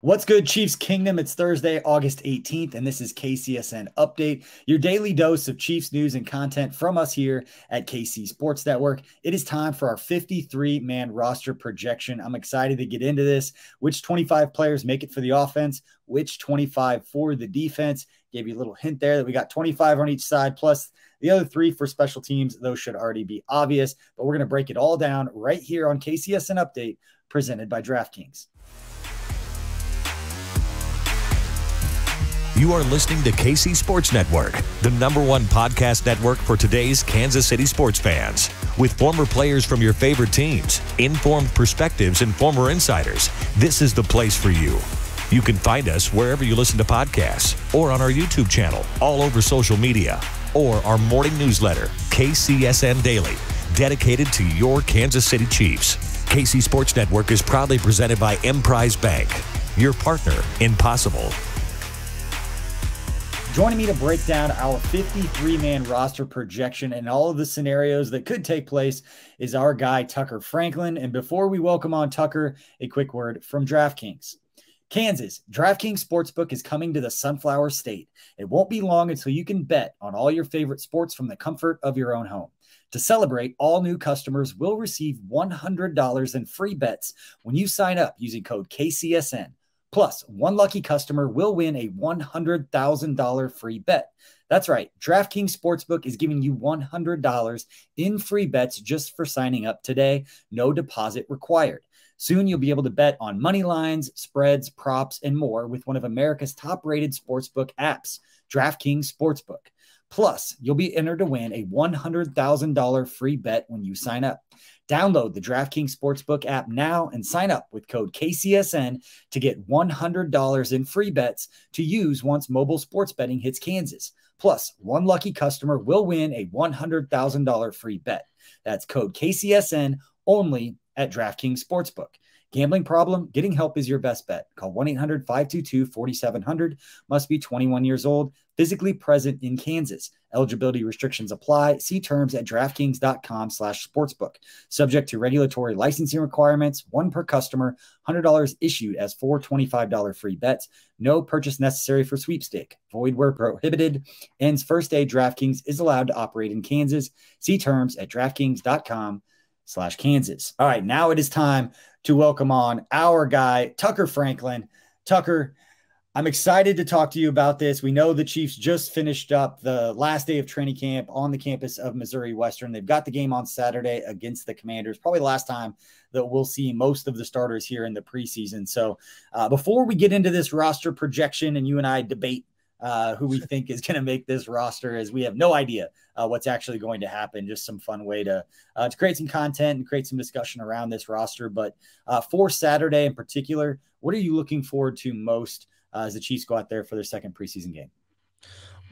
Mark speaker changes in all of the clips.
Speaker 1: What's good, Chiefs Kingdom? It's Thursday, August 18th, and this is KCSN Update, your daily dose of Chiefs news and content from us here at KC Sports Network. It is time for our 53-man roster projection. I'm excited to get into this. Which 25 players make it for the offense? Which 25 for the defense? Gave you a little hint there that we got 25 on each side, plus the other 3 for special teams. Those should already be obvious, but we're going to break it all down right here on KCSN Update, presented by DraftKings.
Speaker 2: You are listening to KC Sports Network, the #1 podcast network for today's Kansas City sports fans. With former players from your favorite teams, informed perspectives, and former insiders, this is the place for you. You can find us wherever you listen to podcasts or on our YouTube channel, all over social media, or our morning newsletter, KCSN Daily, dedicated to your Kansas City Chiefs. KC Sports Network is proudly presented by Emprise Bank, your partner in possible.
Speaker 1: Joining me to break down our 53-man roster projection and all of the scenarios that could take place is our guy, Tucker Franklin. And before we welcome on Tucker, a quick word from DraftKings. Kansas, DraftKings Sportsbook is coming to the Sunflower State. It won't be long until you can bet on all your favorite sports from the comfort of your own home. To celebrate, all new customers will receive $100 in free bets when you sign up using code KCSN. Plus, one lucky customer will win a $100,000 free bet. That's right. DraftKings Sportsbook is giving you $100 in free bets just for signing up today. No deposit required. Soon you'll be able to bet on money lines, spreads, props, and more with one of America's top-rated sportsbook apps, DraftKings Sportsbook. Plus, you'll be entered to win a $100,000 free bet when you sign up. Download the DraftKings Sportsbook app now and sign up with code KCSN to get $100 in free bets to use once mobile sports betting hits Kansas. Plus, one lucky customer will win a $100,000 free bet. That's code KCSN only at DraftKings Sportsbook. Gambling problem? Getting help is your best bet. Call 1-800-522-4700. Must be 21 years old. Physically present in Kansas. Eligibility restrictions apply. See terms at DraftKings.com/sportsbook. Subject to regulatory licensing requirements. One per customer. $100 issued as 4 $25 free bets. No purchase necessary for sweepstake. Void where prohibited. Ends first day. DraftKings is allowed to operate in Kansas. See terms at DraftKings.com/Kansas. All right, now it is time to welcome on our guy, Tucker Franklin. Tucker, I'm excited to talk to you about this. We know the Chiefs just finished up the last day of training camp on the campus of Missouri Western. They've got the game on Saturday against the Commanders, probably the last time that we'll see most of the starters here in the preseason. So before we get into this roster projection and you and I debate who we think is going to make this roster, as we have no idea what's actually going to happen. Just some fun way to create some content and create some discussion around this roster. But for Saturday in particular, what are you looking forward to most as the Chiefs go out there for their second preseason game?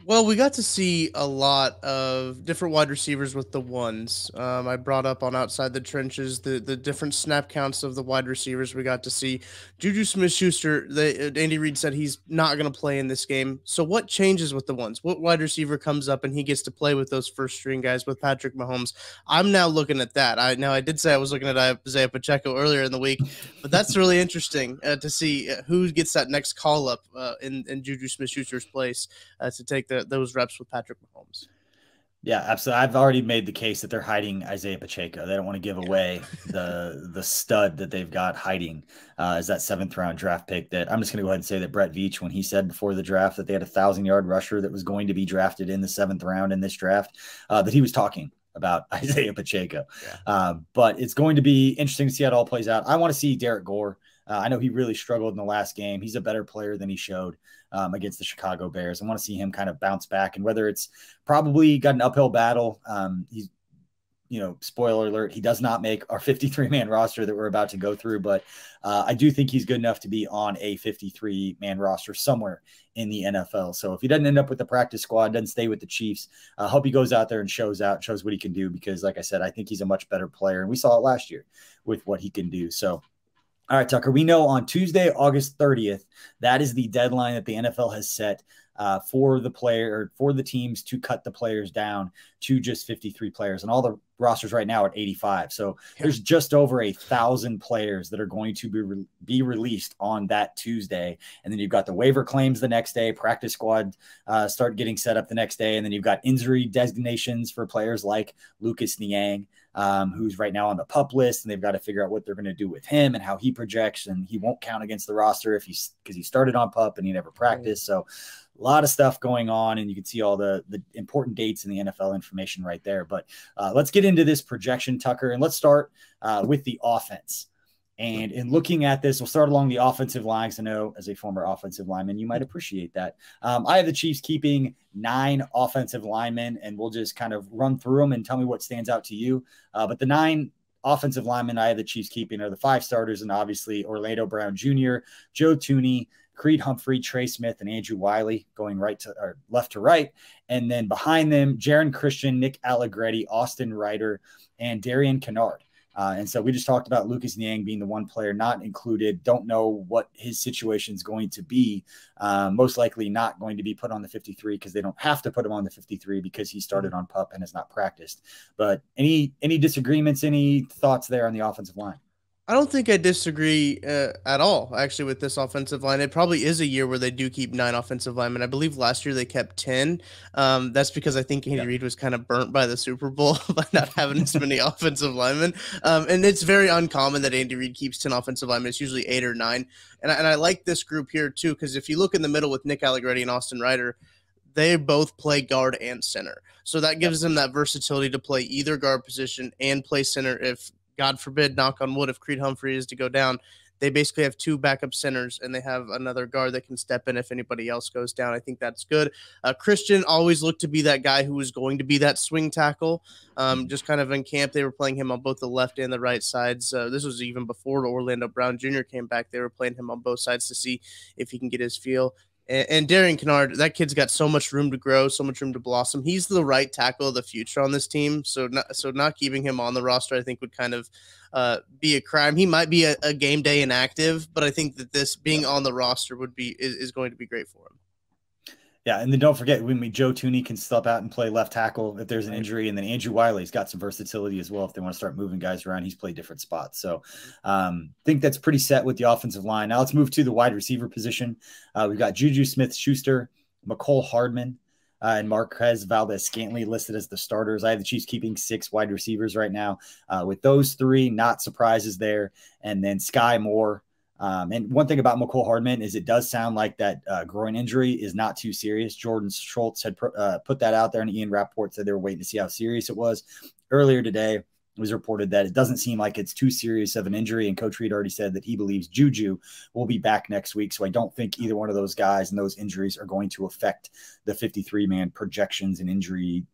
Speaker 3: Well, we got to see a lot of different wide receivers with the ones. I brought up on Outside the Trenches the different snap counts of the wide receivers we got to see. Juju Smith-Schuster, Andy Reid said he's not going to play in this game. So what changes with the ones? What wide receiver comes up and he gets to play with those first-string guys with Patrick Mahomes? I'm now looking at that. I did say I was looking at Isaiah Pacheco earlier in the week, but that's really interesting to see who gets that next call-up in Juju Smith-Schuster's place to take those reps with Patrick Mahomes.
Speaker 1: Yeah, absolutely. I've already made the case that they're hiding Isaiah Pacheco. They don't want to give away the stud that they've got hiding as that 7th-round draft pick. That I'm just going to go ahead and say that Brett Veach, when he said before the draft that they had a 1,000-yard rusher that was going to be drafted in the 7th round in this draft, that he was talking about Isaiah Pacheco. Yeah. But it's going to be interesting to see how it all plays out. I want to see Derek Gore. I know he really struggled in the last game. He's a better player than he showed against the Chicago Bears. I want to see him kind of bounce back, and whether it's probably got an uphill battle. He's, spoiler alert, he does not make our 53-man roster that we're about to go through, but I do think he's good enough to be on a 53-man roster somewhere in the NFL. So if he doesn't end up with the practice squad, doesn't stay with the Chiefs, I hope he goes out there and shows what he can do, because like I said, I think he's a much better player, and we saw it last year with what he can do. So all right, Tucker, we know on Tuesday, August 30th, that is the deadline that the NFL has set for the teams to cut the players down to just 53 players, and all the rosters right now are at 85. So there's just over 1,000 players that are going to be released on that Tuesday. And then you've got the waiver claims the next day, practice squad start getting set up the next day. And then you've got injury designations for players like Lucas Niang, who's right now on the PUP list, and they've got to figure out what they're going to do with him and how he projects, and he won't count against the roster because he started on PUP and he never practiced. So a lot of stuff going on, and you can see all the important dates in the NFL information right there. But let's get into this projection, Tucker, and let's start with the offense. And in looking at this, we'll start along the offensive lines. I know as a former offensive lineman, you might appreciate that. I have the Chiefs keeping 9 offensive linemen, and we'll just kind of run through them and tell me what stands out to you. But the 9 offensive linemen I have the Chiefs keeping are the 5 starters, and obviously Orlando Brown Jr., Joe Thuney, Creed Humphrey, Trey Smith, and Andrew Wiley going left to right. And then behind them, Jaron Christian, Nick Allegretti, Austin Ryder, and Darian Kennard. And so we just talked about Lucas Niang being the one player not included. Don't know what his situation is going to be. Most likely not going to be put on the 53 because they don't have to put him on the 53 because he started on PUP and has not practiced. But any disagreements, any thoughts there on the offensive line?
Speaker 3: I don't think I disagree at all, actually, with this offensive line. It probably is a year where they do keep 9 offensive linemen. I believe last year they kept 10. That's because I think Andy Reid was kind of burnt by the Super Bowl by not having as many offensive linemen. And it's very uncommon that Andy Reid keeps 10 offensive linemen. It's usually 8 or 9. And I like this group here, too, because if you look in the middle with Nick Allegretti and Austin Ryder, they both play guard and center. So that gives them that versatility to play either guard position and play center if, God forbid, knock on wood, if Creed Humphrey is to go down. They basically have 2 backup centers, and they have another guard that can step in if anybody else goes down. I think that's good. Christian always looked to be that guy who was going to be that swing tackle. Just kind of in camp, they were playing him on both the left and the right sides. This was even before Orlando Brown Jr. came back. They were playing him on both sides to see if he can get his feel. And Darian Kennard, that kid's got so much room to grow, so much room to blossom. He's the right tackle of the future on this team. So not keeping him on the roster, I think, would kind of be a crime. He might be a game day inactive, but I think that this being on the roster is going to be great for him.
Speaker 1: Yeah, and then don't forget, Joe Thuney can step out and play left tackle if there's an injury, and then Andrew Wiley's got some versatility as well if they want to start moving guys around. He's played different spots. So I think that's pretty set with the offensive line. Now let's move to the wide receiver position. We've got Juju Smith-Schuster, McCole Hardman, and Marquez Valdez-Scantling listed as the starters. I have the Chiefs keeping 6 wide receivers right now. With those 3, not surprises there. And then Sky Moore. And one thing about McCole Hardman is it does sound like that groin injury is not too serious. Jordan Schultz had put that out there, and Ian Rappaport said they were waiting to see how serious it was. Earlier today, it was reported that it doesn't seem like it's too serious of an injury, and Coach Reid already said that he believes Juju will be back next week. So I don't think either one of those guys and those injuries are going to affect the 53-man projections and injury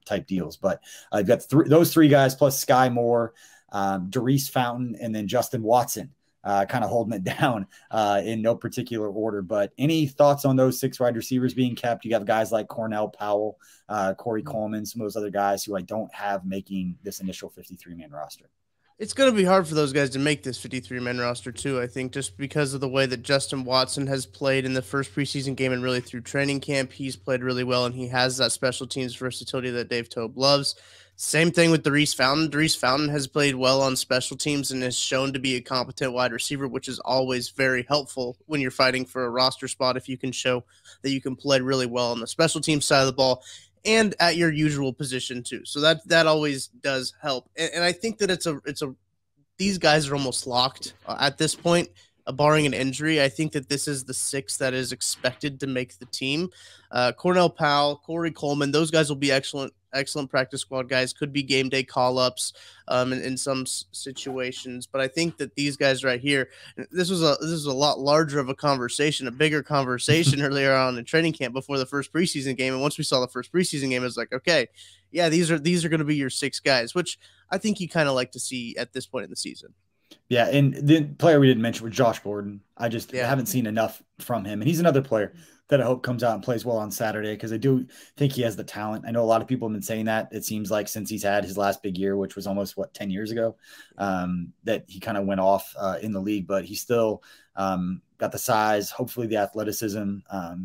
Speaker 1: type deals. But I've got those 3 guys plus Sky Moore, Darius Fountain, and then Justin Watson. Kind of holding it down in no particular order. But any thoughts on those 6 wide receivers being kept? You have guys like Cornell Powell, Corey Coleman, some of those other guys who I don't have making this initial 53-man roster.
Speaker 3: It's going to be hard for those guys to make this 53-man roster, too, I think, just because of the way that Justin Watson has played in the first preseason game and really through training camp. He's played really well, and he has that special teams versatility that Dave Toub loves. Same thing with Darius Fountain. Darius Fountain has played well on special teams and is shown to be a competent wide receiver, which is always very helpful when you're fighting for a roster spot if you can show that you can play really well on the special team side of the ball and at your usual position too. So that always does help. And I think that these guys are almost locked at this point, barring an injury. I think that this is the 6 that is expected to make the team. Cornell Powell, Corey Coleman, those guys will be excellent practice squad guys, could be game day call-ups in some situations. But I think that these guys right here, this was a lot larger of a conversation, a bigger conversation earlier on in training camp before the first preseason game. And once we saw the first preseason game, it was like, okay, yeah, these are going to be your 6 guys, which I think you kind of like to see at this point in the season.
Speaker 1: Yeah, and the player we didn't mention was Josh Gordon. I just haven't seen enough from him. And he's another player that I hope comes out and plays well on Saturday because I do think he has the talent. I know a lot of people have been saying that. It seems like since he's had his last big year, which was almost, 10 years ago, that he kind of went off in the league. But he's still got the size, hopefully the athleticism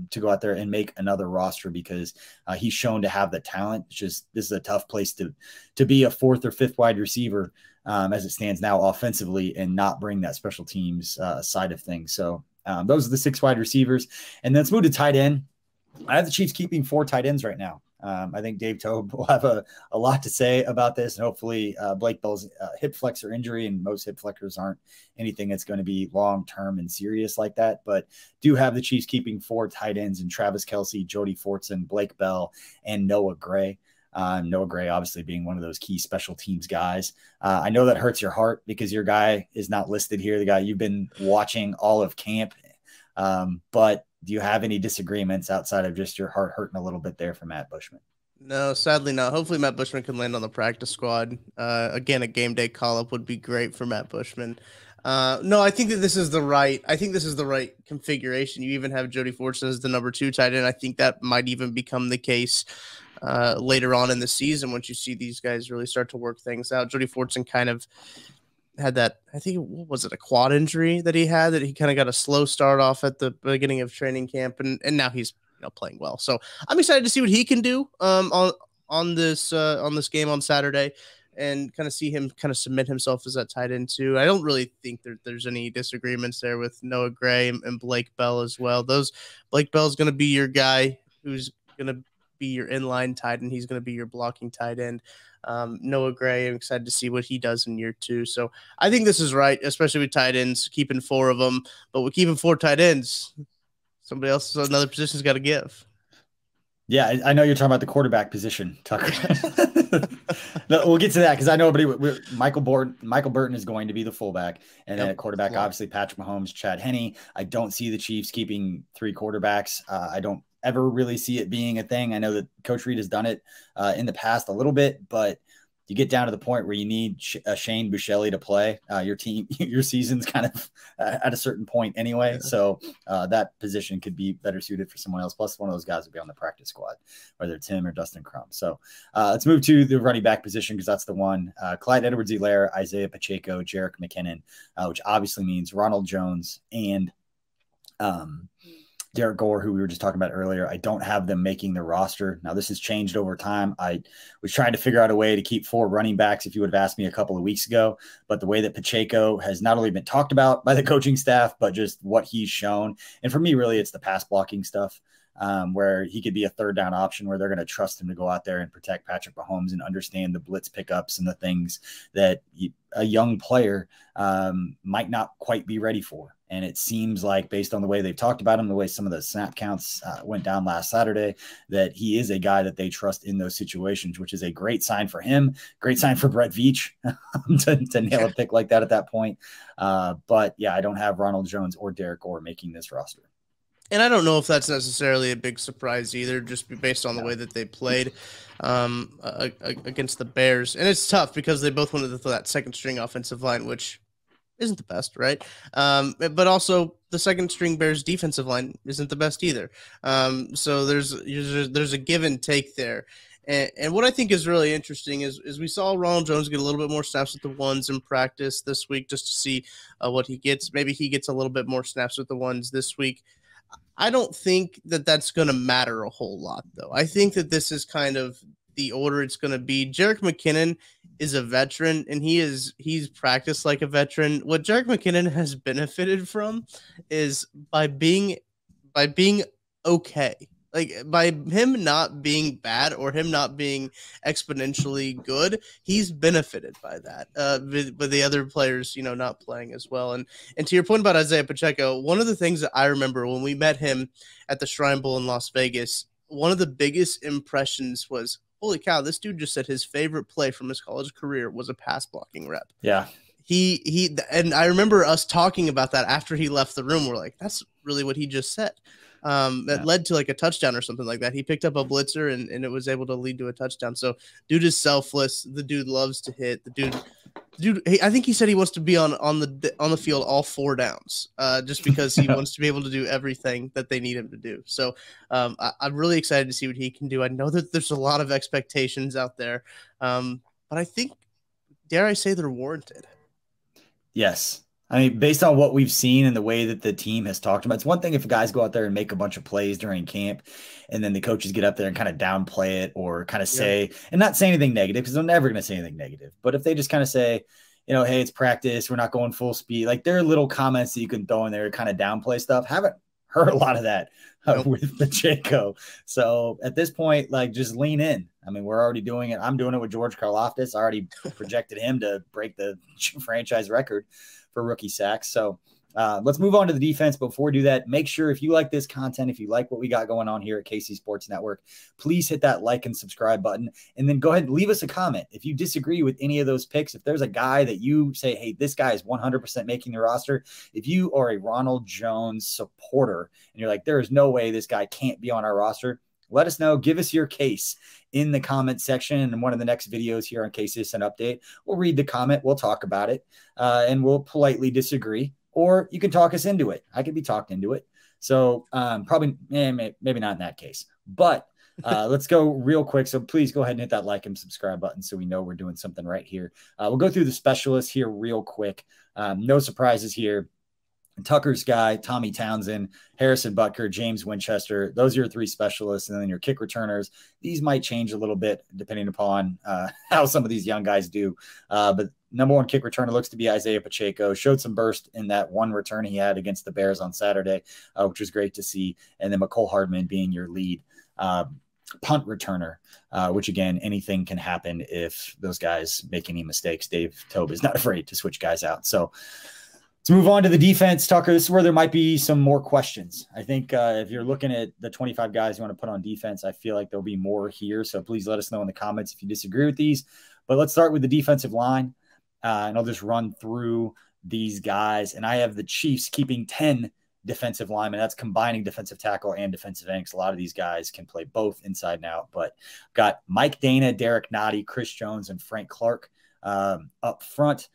Speaker 1: to go out there and make another roster because he's shown to have the talent. It's just this is a tough place to be a fourth or fifth wide receiver as it stands now offensively and not bring that special teams side of things. So those are the 6 wide receivers. And then let's move to tight end. I have the Chiefs keeping 4 tight ends right now. I think Dave Tobe will have a lot to say about this. And hopefully Blake Bell's hip flexor injury, and most hip flexors aren't anything that's going to be long-term and serious like that, but do have the Chiefs keeping 4 tight ends in Travis Kelce, Jody Fortson, Blake Bell, and Noah Gray. Noah Gray obviously being one of those key special teams guys. I know that hurts your heart because your guy is not listed here, the guy you've been watching all of camp. But do you have any disagreements outside of just your heart hurting a little bit there for Matt Bushman?
Speaker 3: No, sadly not. Hopefully Matt Bushman can land on the practice squad. Again, a game day call-up would be great for Matt Bushman. No, I think that this is the right configuration. You even have Jody Fortson as the number 2 tight end. I think that might even become the case later on in the season once you see these guys really start to work things out. Jody Fortson kind of had that, I think, what was it, a quad injury that he had, that he kind of got a slow start off at the beginning of training camp, and now he's playing well. So I'm excited to see what he can do on this game on Saturday, and kind of see him kind of submit himself as that tight end too. I don't really think there's any disagreements there with Noah Gray and Blake Bell as well. Blake Bell is going to be your guy who's going to be your inline tight end. He's going to be your blocking tight end. Noah Gray, I'm excited to see what he does in year 2. So I think this is right, especially with tight ends, keeping 4 of them. But with keeping 4 tight ends, another position's got to give.
Speaker 1: Yeah, I know you're talking about the quarterback position, Tucker. No, we'll get to that because I know Michael Burton is going to be the fullback, and then at quarterback, obviously Patrick Mahomes, Chad Henne. I don't see the Chiefs keeping 3 quarterbacks. I don't ever really see it being a thing. I know that Coach Reed has done it in the past a little bit, but you get down to the point where you need Shane Buechele to play. Your season's kind of at a certain point anyway. Yeah. So that position could be better suited for someone else. Plus, one of those guys will be on the practice squad, whether it's him or Dustin Crum. So let's move to the running back position because that's the one. Clyde Edwards-Helaire, Isaiah Pacheco, Jerick McKinnon, which obviously means Ronald Jones and Derek Gore, who we were just talking about earlier. I don't have them making the roster. Now, this has changed over time. I was trying to figure out a way to keep 4 running backs if you would have asked me a couple of weeks ago. But the way that Pacheco has not only been talked about by the coaching staff, but just what he's shown. And for me, really, it's the pass blocking stuff. Where he could be a third down option where they're going to trust him to go out there and protect Patrick Mahomes and understand the blitz pickups and the things that a young player might not quite be ready for. And it seems like based on the way they've talked about him, the way some of the snap counts went down last Saturday, that he is a guy that they trust in those situations, which is a great sign for him, great sign for Brett Veach to nail a pick like that at that point. But yeah, I don't have Ronald Jones or Derek Gore making this roster.
Speaker 3: And I don't know if that's necessarily a big surprise either, just based on the way that they played against the Bears. And it's tough because they both went to that second string offensive line, which isn't the best, right? But also the second string Bears defensive line isn't the best either. So there's a give and take there. And what I think is really interesting is we saw Ronald Jones get a little bit more snaps with the ones in practice this week just to see what he gets. Maybe he gets a little bit more snaps with the ones this week. I don't think that that's going to matter a whole lot, though. I think that this is kind of the order it's going to be. Jerick McKinnon is a veteran, and he's practiced like a veteran. What Jerick McKinnon has benefited from is by being okay. Like, by him not being bad or him not being exponentially good, he's benefited by that. With the other players, not playing as well. And to your point about Isaiah Pacheco, one of the things that I remember when we met him at the Shrine Bowl in Las Vegas, one of the biggest impressions was, holy cow, this dude just said his favorite play from his college career was a pass blocking rep.
Speaker 1: Yeah.
Speaker 3: And I remember us talking about that after he left the room. We're like, that's really what he just said. That led to like a touchdown or something like that. He picked up a blitzer and it was able to lead to a touchdown. So dude is selfless. The dude loves to hit. The dude. I think he said he wants to be on the field all 4 downs, just because he wants to be able to do everything that they need him to do. So I'm really excited to see what he can do. I know that there's a lot of expectations out there, but I think, dare I say, they're warranted.
Speaker 1: Yes. I mean, based on what we've seen and the way that the team has talked about, it's one thing if guys go out there and make a bunch of plays during camp and then the coaches get up there and kind of downplay it or kind of say, and not say anything negative because they're never going to say anything negative. But if they just kind of say, hey, it's practice, we're not going full speed. Like there are little comments that you can throw in there to kind of downplay stuff. Haven't heard a lot of that with Pacheco. So at this point, like just lean in. I mean, we're already doing it. I'm doing it with George Karlaftis. I already projected him to break the franchise record for rookie sacks. So let's move on to the defense. But before we do that, make sure if you like this content, if you like what we got going on here at KC Sports Network, please hit that like and subscribe button. And then go ahead and leave us a comment. If you disagree with any of those picks, if there's a guy that you say, hey, this guy is 100% making the roster, if you are a Ronald Jones supporter and you're like, there is no way this guy can't be on our roster, let us know. Give us your case in the comment section. And in one of the next videos here on KC an Update, we'll read the comment. We'll talk about it and we'll politely disagree. Or you can talk us into it. I could be talked into it. So probably maybe not in that case. But let's go real quick. So please go ahead and hit that like and subscribe button so we know we're doing something right here. We'll go through the specialists here real quick. No surprises here. Tucker's guy, Tommy Townsend, Harrison Butker, James Winchester. Those are your three specialists. And then your kick returners. These might change a little bit depending upon how some of these young guys do. But number one kick returner looks to be Isaiah Pacheco. Showed some burst in that one return he had against the Bears on Saturday, which was great to see. And then McCole Hardman being your lead punt returner, which, again, anything can happen if those guys make any mistakes. Dave Tobe is not afraid to switch guys out. So let's move on to the defense, Tucker. This is where there might be some more questions. I think if you're looking at the 25 guys you want to put on defense, I feel like there'll be more here. So please let us know in the comments if you disagree with these. But let's start with the defensive line. And I'll just run through these guys. And I have the Chiefs keeping 10 defensive linemen. That's combining defensive tackle and defensive end. A lot of these guys can play both inside and out. But got Mike Dana, Derek Nottie, Chris Jones, and Frank Clark up front.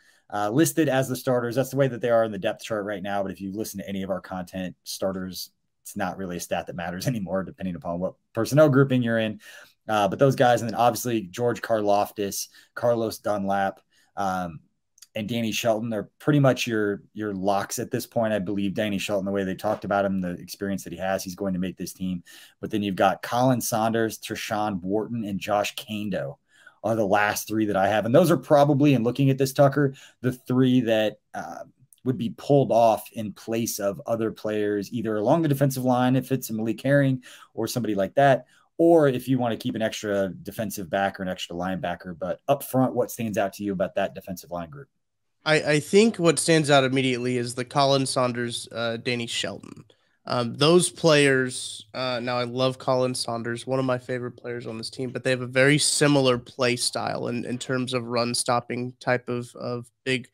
Speaker 1: Listed as the starters. That's the way that they are in the depth chart right now. But if you listen to any of our content, starters, it's not really a stat that matters anymore, depending upon what personnel grouping you're in. But those guys, and then obviously George Karlaftis, Carlos Dunlap, and Danny Shelton, they're pretty much your locks at this point. I believe Danny Shelton, the way they talked about him, the experience that he has, he's going to make this team. But then you've got Colin Saunders, Tershawn Wharton, and Josh Kando are the last three that I have. And those are probably, in looking at this, Tucker, the three that would be pulled off in place of other players, either along the defensive line, if it's a Malik Herring or somebody like that, or if you want to keep an extra defensive back or an extra linebacker. But up front, what stands out to you about that defensive line group?
Speaker 3: I think what stands out immediately is the Colin Saunders, Danny Shelton. Those players, now I love Colin Saunders, one of my favorite players on this team, but they have a very similar play style in terms of run stopping type of big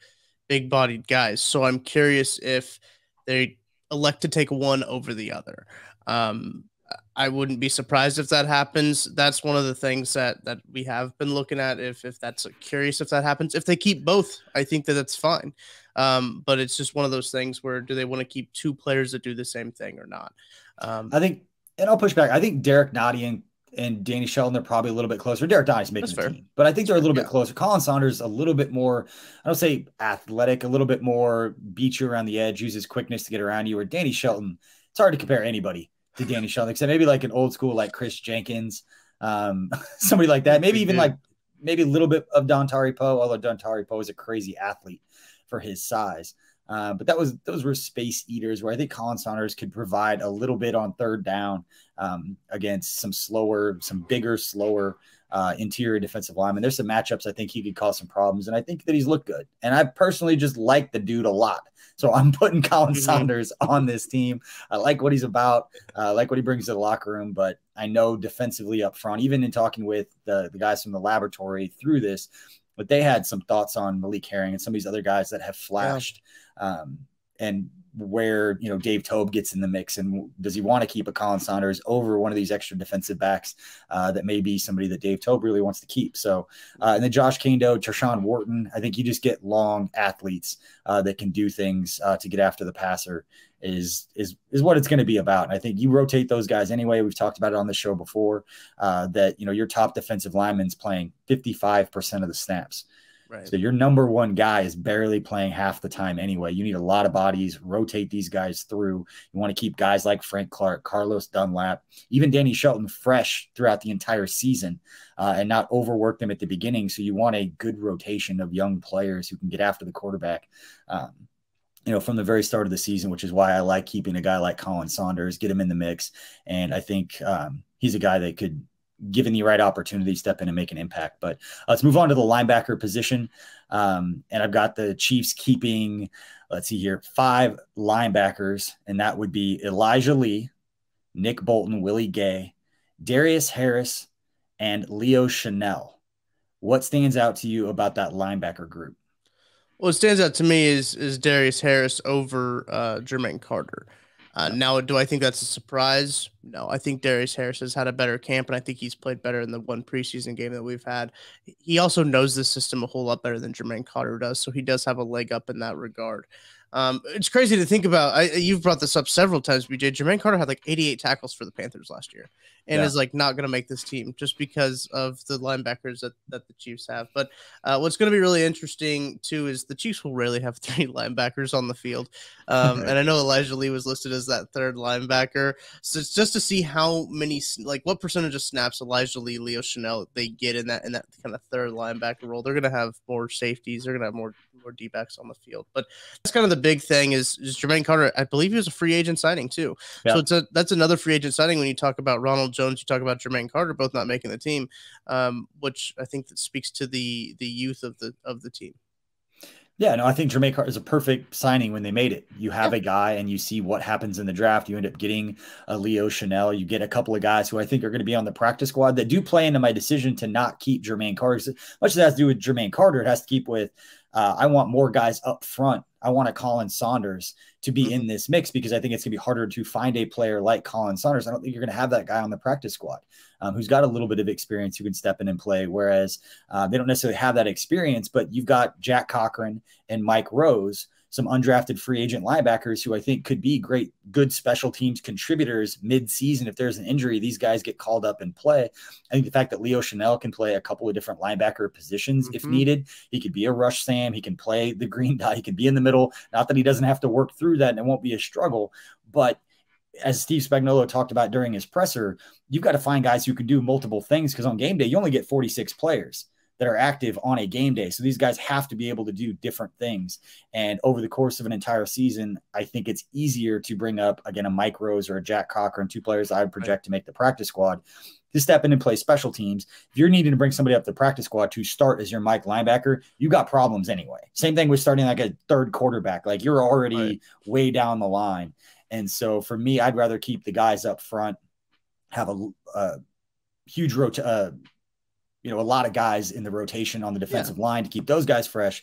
Speaker 3: bodied guys. So I'm curious if they elect to take one over the other. I wouldn't be surprised if that happens. That's one of the things that we have been looking at. If that's curious if that happens, if they keep both, I think that's fine. But it's just one of those things where do they want to keep two players that do the same thing or not?
Speaker 1: I think, and I'll push back. I think Derek Nottie and Danny Shelton are probably a little bit closer. Derek Nottie's making the team, but I think they're a little bit closer. Colin Saunders a little bit more, I don't say athletic, a little bit more beat you around the edge, uses quickness to get around you. Or Danny Shelton, it's hard to compare anybody to Danny Shelton, except maybe like an old school like Chris Jenkins, somebody like that. Maybe even maybe a little bit of Dontari Poe, although Dontari Poe is a crazy athlete for his size. But those were space eaters where I think Colin Saunders could provide a little bit on third down against some bigger, slower interior defensive linemen. There's some matchups I think he could cause some problems, and I think that he's looked good. And I personally just like the dude a lot. So I'm putting Colin Saunders on this team. I like what he's about. I like what he brings to the locker room. But I know defensively up front, even in talking with the guys from the laboratory through this, but they had some thoughts on Malik Herring and some of these other guys that have flashed. And where, Dave Tobe gets in the mix, and does he want to keep a Colin Saunders over one of these extra defensive backs that may be somebody that Dave Tobe really wants to keep. So, and then Josh Kando, Tershawn Wharton, I think you just get long athletes that can do things to get after the passer is what it's going to be about. And I think you rotate those guys anyway. We've talked about it on the show before that, your top defensive lineman's playing 55% of the snaps. So your number one guy is barely playing half the time anyway. You need a lot of bodies, rotate these guys through. You want to keep guys like Frank Clark, Carlos Dunlap, even Danny Shelton fresh throughout the entire season and not overwork them at the beginning. So you want a good rotation of young players who can get after the quarterback. From the very start of the season, which is why I like keeping a guy like Colin Saunders, get him in the mix. And I think he's a guy that could, given the right opportunity, step in and make an impact. But let's move on to the linebacker position. And I've got the Chiefs keeping, let's see here, 5 linebackers, and that would be Elijah Lee, Nick Bolton, Willie Gay, Darius Harris, and Leo Chanel. What stands out to you about that linebacker group?
Speaker 3: What stands out to me is Darius Harris over Jermaine Carter. Now, do I think that's a surprise? No, I think Darius Harris has had a better camp, and I think he's played better in the one preseason game that we've had. He also knows the system a whole lot better than Jermaine Carter does, so he does have a leg up in that regard. It's crazy to think about. You've brought this up several times, BJ. Jermaine Carter had like 88 tackles for the Panthers last year and is like not going to make this team just because of the linebackers that the Chiefs have. But what's going to be really interesting too is the Chiefs will rarely have 3 linebackers on the field. And I know Elijah Lee was listed as that 3rd linebacker. So it's just to see how many, like what percentage of snaps Elijah Lee, Leo Chanel they get in that kind of 3rd linebacker role. They're going to have more safeties. They're going to have more D-backs on the field. But that's kind of the big thing is Jermaine Carter. I believe he was a free agent signing too. Yeah. So that's another free agent signing. When you talk about Ronald Jones, you talk about Jermaine Carter, both not making the team, which I think that speaks to the youth of the team.
Speaker 1: Yeah, no, I think Jermaine Carter is a perfect signing when they made it. You have a guy and you see what happens in the draft. You end up getting a Leo Chanel. You get a couple of guys who I think are going to be on the practice squad that do play into my decision to not keep Jermaine Carter. As much as it has to do with Jermaine Carter, it has to keep with I want more guys up front. I want a Colin Saunders to be in this mix because I think it's going to be harder to find a player like Colin Saunders. I don't think you're going to have that guy on the practice squad who's got a little bit of experience who can step in and play, whereas they don't necessarily have that experience, but you've got Jack Cochran and Mike Rose, some undrafted free agent linebackers who I think could be good special teams contributors mid-season. If there's an injury, these guys get called up and play. I think the fact that Leo Chanel can play a couple of different linebacker positions if needed. He could be a rush Sam. He can play the green dot. He can be in the middle. Not that he doesn't have to work through that and it won't be a struggle, but as Steve Spagnuolo talked about during his presser, you've got to find guys who can do multiple things because on game day, you only get 46 players that are active on a game day. So these guys have to be able to do different things. And over the course of an entire season, I think it's easier to bring up, again, a Mike Rose or a Jack Cochran, 2 players I would project to make the practice squad, to step in and play special teams. If you're needing to bring somebody up the practice squad to start as your Mike linebacker, you got problems anyway. Same thing with starting like a 3rd quarterback. Like you're already way down the line. And so for me, I'd rather keep the guys up front, have a huge a lot of guys in the rotation on the defensive line to keep those guys fresh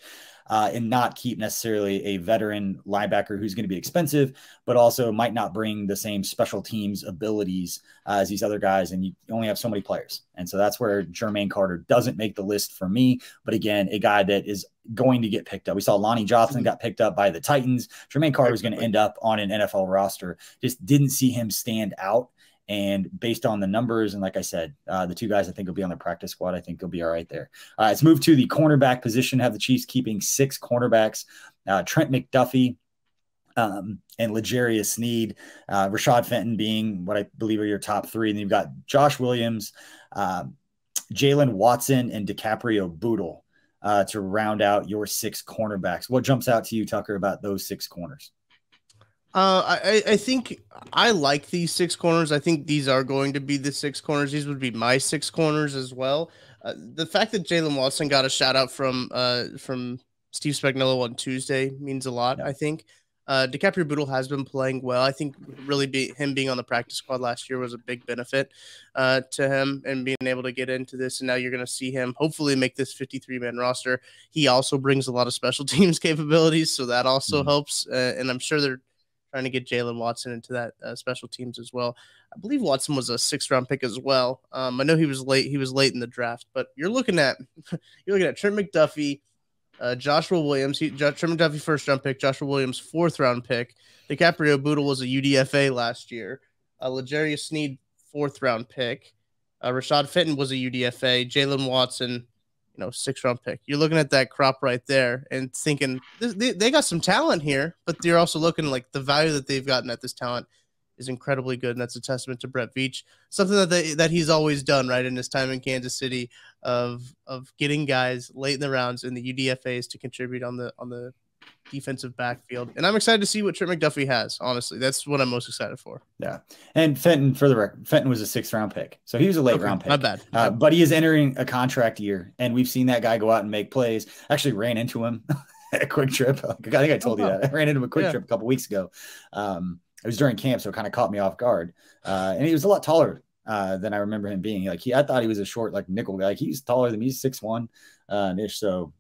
Speaker 1: and not keep necessarily a veteran linebacker who's going to be expensive, but also might not bring the same special teams abilities as these other guys. And you only have so many players. And so that's where Jermaine Carter doesn't make the list for me. But again, a guy that is going to get picked up. We saw Lonnie Johnson got picked up by the Titans. Jermaine Carter is going to end up on an NFL roster. Just didn't see him stand out. And based on the numbers, and like I said, the 2 guys I think will be on the practice squad, I think he'll be all right there. Let's move to the cornerback position. Have the Chiefs keeping 6 cornerbacks. Trent McDuffie and L'Jarius Sneed, Rashad Fenton being what I believe are your top 3. And then you've got Josh Williams, Jalen Watson, and DiCaprio Bootle to round out your 6 cornerbacks. What jumps out to you, Tucker, about those 6 corners?
Speaker 3: I think I like these 6 corners. I think these are going to be the 6 corners. These would be my 6 corners as well. The fact that Jalen Watson got a shout out from Steve Spagnuolo on Tuesday means a lot. I think DiCaprio Bootle has been playing well. I think really him being on the practice squad last year was a big benefit to him and being able to get into this. And now you're going to see him hopefully make this 53-man roster. He also brings a lot of special teams capabilities, so that also helps. And I'm sure they're trying to get Jalen Watson into that special teams as well. I believe Watson was a 6th-round pick as well. I know he was late. He was late in the draft, but you're looking at Trent McDuffie, Joshua Williams. Trent McDuffie 1st-round pick, Joshua Williams 4th-round pick. DiCaprio Bootle was a UDFA last year. L'Jarius Sneed 4th-round pick. Rashad Fenton was a UDFA. Jalen Watson, 6th-round pick. You're looking at that crop right there and thinking they got some talent here, but you're also looking like the value that they've gotten at this talent is incredibly good, and that's a testament to Brett Veach. Something that he's always done, right, in his time in Kansas City, of getting guys late in the rounds in the UDFAs to contribute on the defensive backfield. And I'm excited to see what Trent McDuffie has. Honestly, that's what I'm most excited for.
Speaker 1: Yeah, and Fenton, for the record, Fenton was a 6th-round pick, so he was a late-round pick.
Speaker 3: Not bad.
Speaker 1: But he is entering a contract year, and we've seen that guy go out and make plays. Actually, ran into him at a Quick Trip. I think I told you that. I ran into him at Quick Trip a couple weeks ago. It was during camp, so it kind of caught me off guard. And he was a lot taller than I remember him being. I thought he was a short, nickel guy. He's taller than me. He's 6'1" ish. So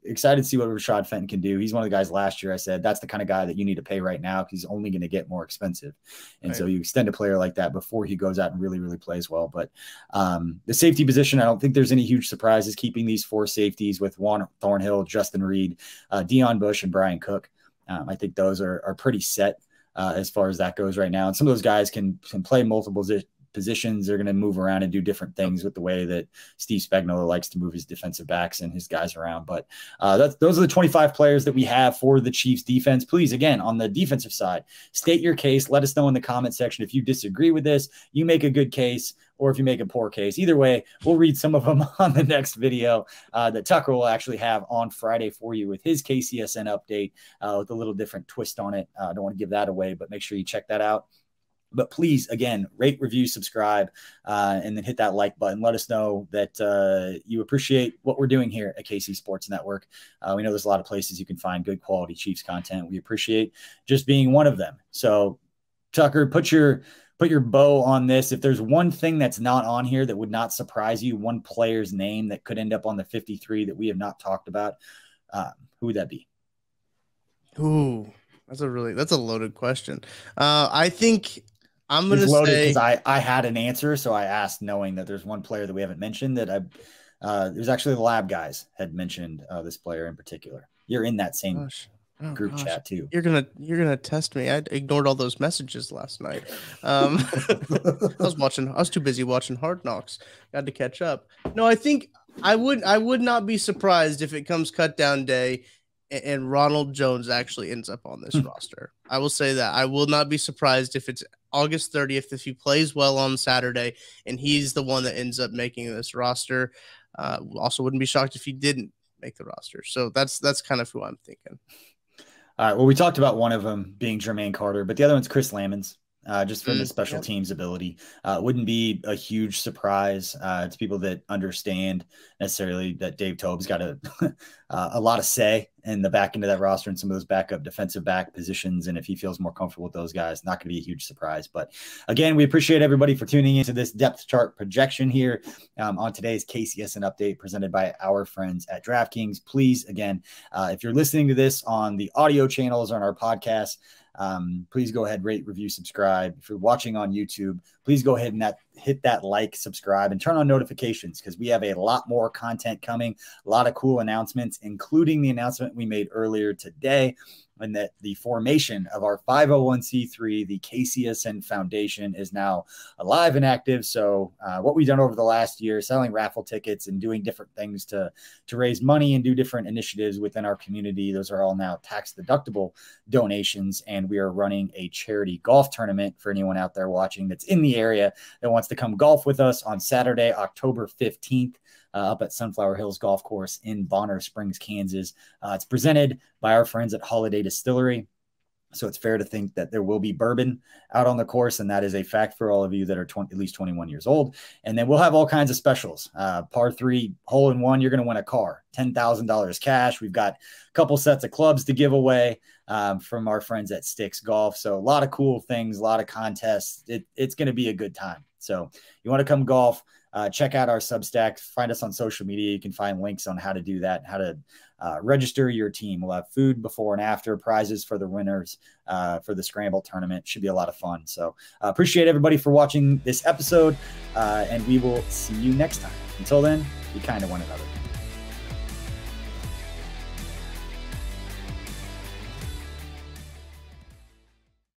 Speaker 1: excited to see what Rashad Fenton can do. He's one of the guys last year I said that's the kind of guy that you need to pay right now because he's only going to get more expensive. And so you extend a player like that before he goes out and really, really plays well. But the safety position, I don't think there's any huge surprises keeping these 4 safeties with Juan Thornhill, Justin Reed, Deion Bush, and Brian Cook. I think those are pretty set as far as that goes right now. And some of those guys can play multiple positions. They're going to move around and do different things with the way that Steve Spagnuolo likes to move his defensive backs and his guys around. But those are the 25 players that we have for the Chiefs defense. Please, again, on the defensive side, state your case. Let us know in the comment section if you disagree with this, you make a good case, or if you make a poor case. Either way, we'll read some of them on the next video that Tucker will actually have on Friday for you with his KCSN update with a little different twist on it. I don't want to give that away, but make sure you check that out. But please, again, rate, review, subscribe, and then hit that like button. Let us know that you appreciate what we're doing here at KC Sports Network. We know there's a lot of places you can find good quality Chiefs content. We appreciate just being one of them. So, Tucker, put your bow on this. If there's one thing that's not on here that would not surprise you, one player's name that could end up on the 53 that we have not talked about, who would that be?
Speaker 3: Ooh, that's a loaded question. I think I'm going to
Speaker 1: say because I had an answer, so I asked knowing that there's one player that we haven't mentioned that there's actually the lab guys had mentioned this player in particular. You're in that same group chat too.
Speaker 3: You're gonna test me. I ignored all those messages last night. I was too busy watching Hard Knocks. Got to catch up. No, I think I would not be surprised if it comes cut down day and Ronald Jones actually ends up on this roster. I will say that. I will not be surprised if it's August 30th, if he plays well on Saturday and he's the one that ends up making this roster. Also wouldn't be shocked if he didn't make the roster. So that's kind of who I'm thinking.
Speaker 1: All right. Well, we talked about one of them being Jermaine Carter, but the other one's Chris Lamons. Just from the special teams ability. Wouldn't be a huge surprise to people that understand necessarily that Dave Tobe's got a lot of say in the back end of that roster and some of those backup defensive back positions. And if he feels more comfortable with those guys, not going to be a huge surprise. But again, we appreciate everybody for tuning into this depth chart projection here on today's KCSN update presented by our friends at DraftKings. Please, again, if you're listening to this on the audio channels or on our podcast, please go ahead, rate, review, subscribe. If you're watching on YouTube, please go ahead and hit that like, subscribe, and turn on notifications because we have a lot more content coming, a lot of cool announcements, including the announcement we made earlier today, and that the formation of our 501c3, the KCSN Foundation, is now alive and active. So what we've done over the last year, selling raffle tickets and doing different things to raise money and do different initiatives within our community, those are all now tax-deductible donations. And we are running a charity golf tournament for anyone out there watching that's in the area that wants to come golf with us on Saturday, October 15th. Up at Sunflower Hills Golf Course in Bonner Springs, Kansas. It's presented by our friends at Holiday Distillery. So it's fair to think that there will be bourbon out on the course, and that is a fact for all of you that are at least 21 years old. And then we'll have all kinds of specials. Par 3, hole in one, you're going to win a car, $10,000 cash. We've got a couple sets of clubs to give away from our friends at Sticks Golf. So a lot of cool things, a lot of contests. It's going to be a good time. So you want to come golf, check out our Substack, find us on social media. You can find links on how to do that, how to register your team. We'll have food before and after, prizes for the winners for the Scramble tournament. Should be a lot of fun. So appreciate everybody for watching this episode, and we will see you next time. Until then, be kind to one another.